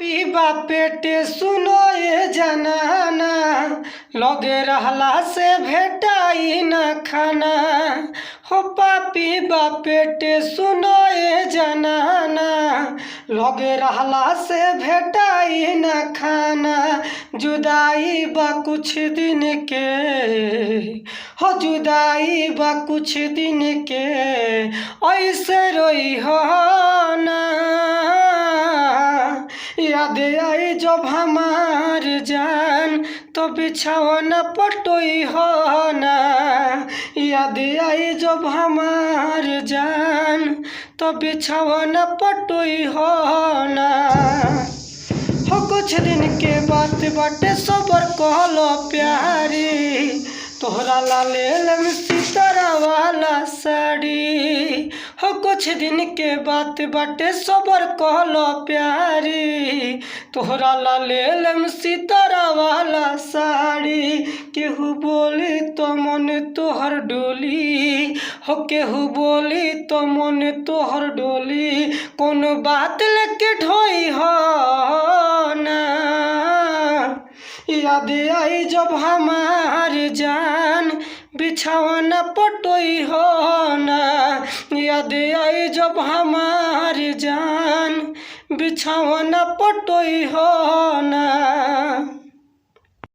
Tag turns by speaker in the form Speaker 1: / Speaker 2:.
Speaker 1: पापी बा पेटे सुनो ये जनाना, लगे रहला से भेटाई न खाना। हो पापी बा पेटे सुनो ये जनाना, लगे रहला से भेटाई न खाना। जुदाई बा कुछ दिन के, हो जुदाई बा कुछ दिन के, ऐसे रोई हो ना। याद आई जब हमार जान तो बिछावन पटोई हो ना। याद आई जब हमार जान तो बिछावन पटोई हो ना। हो कुछ दिन के बात बाटे सबर कहलो प्यारी, तोहरा ला लेलम सितारा वाला साड़ी। हो कुछ दिन के बात बाटे सबर कहलो प्यारी, तोहरा ला लेलम सितारा वाला साड़ी। केहू बोली तो मन तोहर डोली, हो केहू बोली तो मन तोहर डोली। कोनो बात लेके ढोई हो ना। याद आई जब हमार जान बिछावन पटोई हो ना। याद आई जब हमार जान बिछावन पटोई हो ना।